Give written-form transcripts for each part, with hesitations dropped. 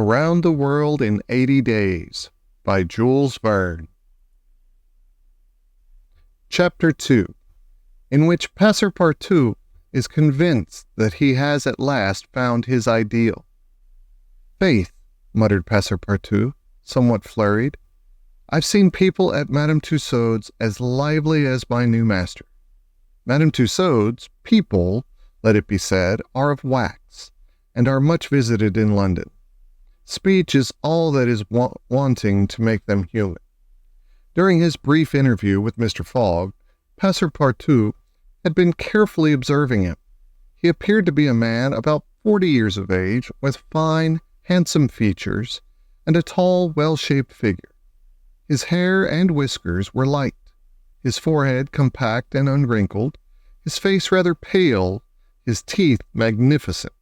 Around the World in 80 Days by Jules Verne. Chapter 2, in which Passepartout is convinced that he has at last found his ideal. "Faith," muttered Passepartout, somewhat flurried, "I've seen people at Madame Tussaud's as lively as my new master." Madame Tussaud's people, let it be said, are of wax, and are much visited in London. Speech is all that is wanting to make them human. During his brief interview with Mr. Fogg, Passepartout had been carefully observing him. He appeared to be a man about 40 years of age, with fine, handsome features, and a tall, well-shaped figure. His hair and whiskers were light, his forehead compact and unwrinkled, his face rather pale, his teeth magnificent.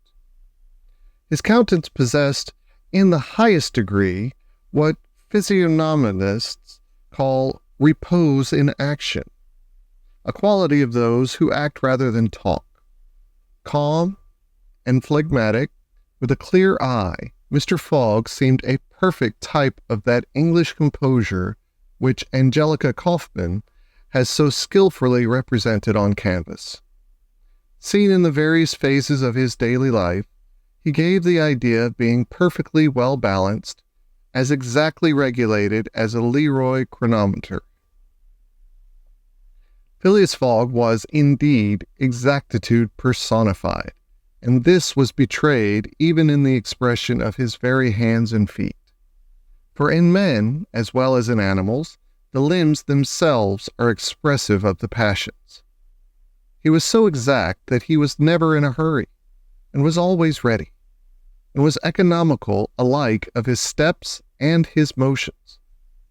His countenance possessed, in the highest degree, what physiognomists call repose in action, a quality of those who act rather than talk. Calm and phlegmatic, with a clear eye, Mr. Fogg seemed a perfect type of that English composure which Angelica Kauffmann has so skillfully represented on canvas. Seen in the various phases of his daily life, he gave the idea of being perfectly well-balanced, as exactly regulated as a Leroy chronometer. Phileas Fogg was, indeed, exactitude personified, and this was betrayed even in the expression of his very hands and feet. For in men, as well as in animals, the limbs themselves are expressive of the passions. He was so exact that he was never in a hurry, and was always ready, and was economical alike of his steps and his motions.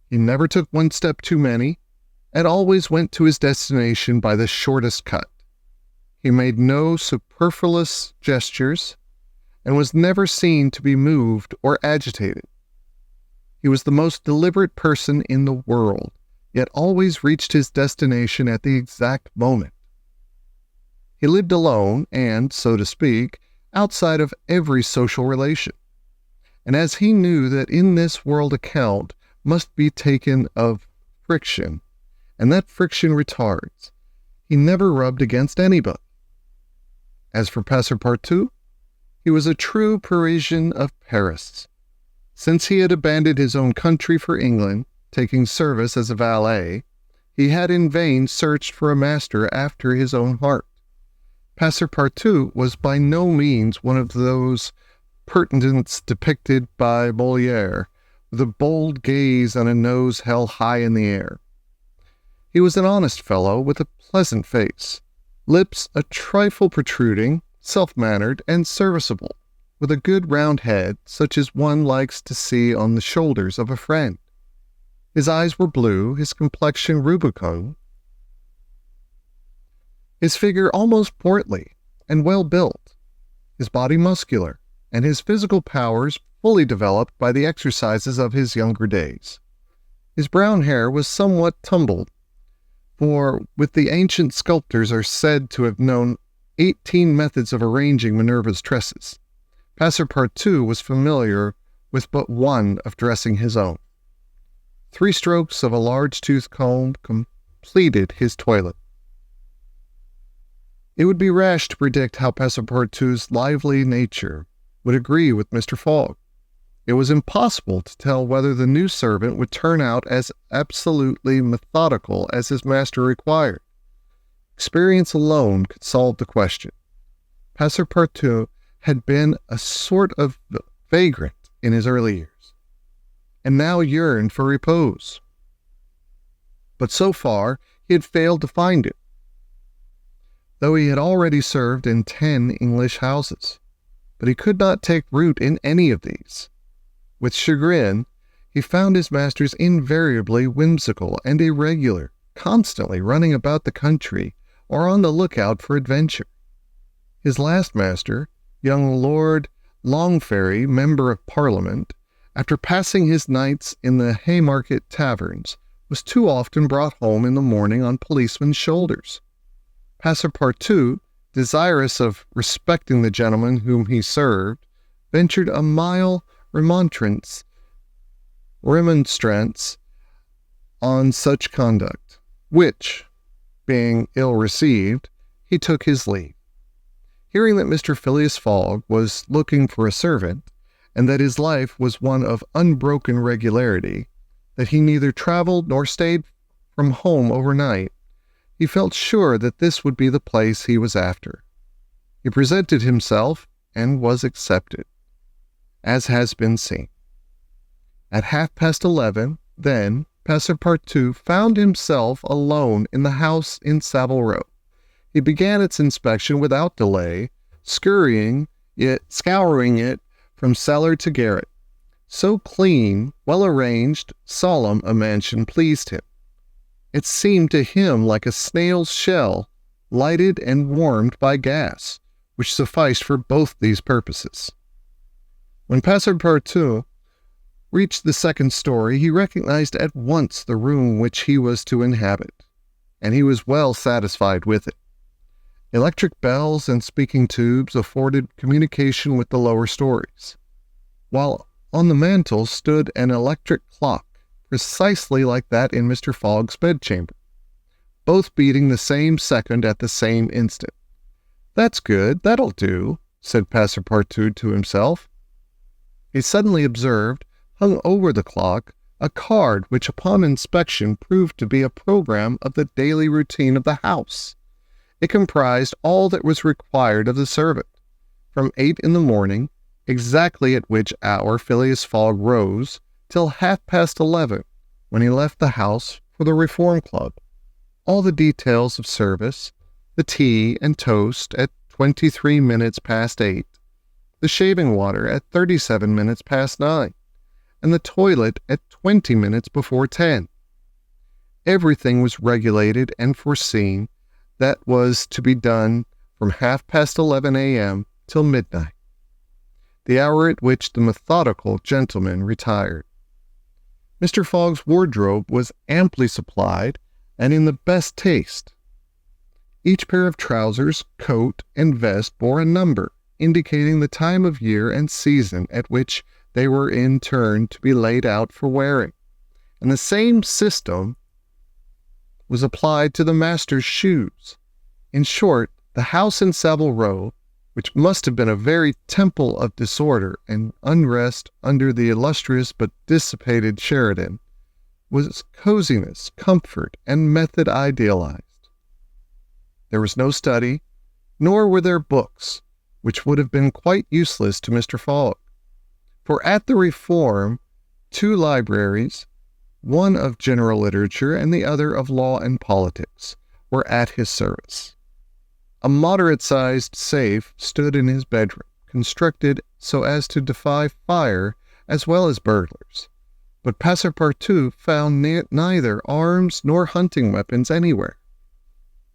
He never took one step too many, and always went to his destination by the shortest cut. He made no superfluous gestures, and was never seen to be moved or agitated. He was the most deliberate person in the world, yet always reached his destination at the exact moment. He lived alone and, so to speak, outside of every social relation. And as he knew that in this world account must be taken of friction, and that friction retards, he never rubbed against anybody. As for Passepartout, he was a true Parisian of Paris. Since he had abandoned his own country for England, taking service as a valet, he had in vain searched for a master after his own heart. Passepartout was by no means one of those pertinents depicted by Molière, with a bold gaze and a nose held high in the air. He was an honest fellow with a pleasant face, lips a trifle protruding, self-mannered, and serviceable, with a good round head such as one likes to see on the shoulders of a friend. His eyes were blue, his complexion rubicund, his figure almost portly and well built, his body muscular, and his physical powers fully developed by the exercises of his younger days. His brown hair was somewhat tumbled, for with the ancient sculptors are said to have known 18 methods of arranging Minerva's tresses. Passepartout was familiar with but one of dressing his own. 3 strokes of a large tooth comb completed his toilet. It would be rash to predict how Passepartout's lively nature would agree with Mr. Fogg. It was impossible to tell whether the new servant would turn out as absolutely methodical as his master required. Experience alone could solve the question. Passepartout had been a sort of vagrant in his early years, and now yearned for repose. But so far he had failed to find it, though he had already served in 10 English houses. But he could not take root in any of these. With chagrin, he found his masters invariably whimsical and irregular, constantly running about the country or on the lookout for adventure. His last master, young Lord Longferry, Member of Parliament, after passing his nights in the Haymarket taverns, was too often brought home in the morning on policemen's shoulders. Passepartout, desirous of respecting the gentleman whom he served, ventured a mile remonstrance on such conduct, which, being ill received, he took his leave. Hearing that Mr. Phileas Fogg was looking for a servant, and that his life was one of unbroken regularity, that he neither traveled nor stayed from home overnight, he felt sure that this would be the place he was after. He presented himself and was accepted, as has been seen. At 11:30, then, Passepartout found himself alone in the house in Savile Row. He began its inspection without delay, scouring it from cellar to garret. So clean, well-arranged, solemn a mansion pleased him. It seemed to him like a snail's shell, lighted and warmed by gas, which sufficed for both these purposes. When Passepartout reached the second story, he recognized at once the room which he was to inhabit, and he was well satisfied with it. Electric bells and speaking tubes afforded communication with the lower stories, while on the mantel stood an electric clock, precisely like that in Mr. Fogg's bedchamber, both beating the same second at the same instant. "That's good, that'll do," said Passepartout to himself. He suddenly observed, hung over the clock, a card which upon inspection proved to be a program of the daily routine of the house. It comprised all that was required of the servant, from 8 in the morning, exactly at which hour Phileas Fogg rose, till 11:30, when he left the house for the Reform Club. All the details of service, the tea and toast at 23 minutes past 8, the shaving water at 37 minutes past 9, and the toilet at 20 minutes before 10. Everything was regulated and foreseen that was to be done from 11:30 a.m. till midnight, the hour at which the methodical gentleman retired. Mr. Fogg's wardrobe was amply supplied and in the best taste. Each pair of trousers, coat, and vest bore a number, indicating the time of year and season at which they were in turn to be laid out for wearing, and the same system was applied to the master's shoes. In short, the house in Savile Row, which must have been a very temple of disorder and unrest under the illustrious but dissipated Sheridan, was coziness, comfort, and method idealized. There was no study, nor were there books, which would have been quite useless to Mr. Fogg. For at the Reform, 2 libraries, one of general literature and the other of law and politics, were at his service. A moderate-sized safe stood in his bedroom, constructed so as to defy fire as well as burglars. But Passepartout found neither arms nor hunting weapons anywhere.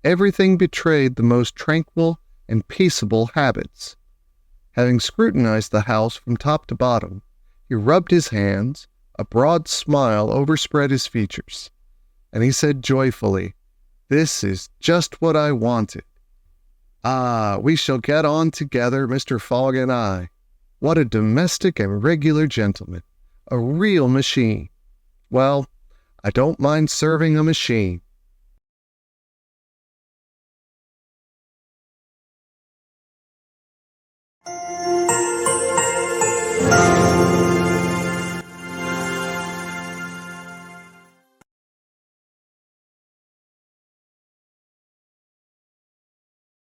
Everything betrayed the most tranquil and peaceable habits. Having scrutinized the house from top to bottom, he rubbed his hands, a broad smile overspread his features, and he said joyfully, "This is just what I wanted. Ah, we shall get on together, Mr. Fogg and I. What a domestic and regular gentleman. A real machine. Well, I don't mind serving a machine.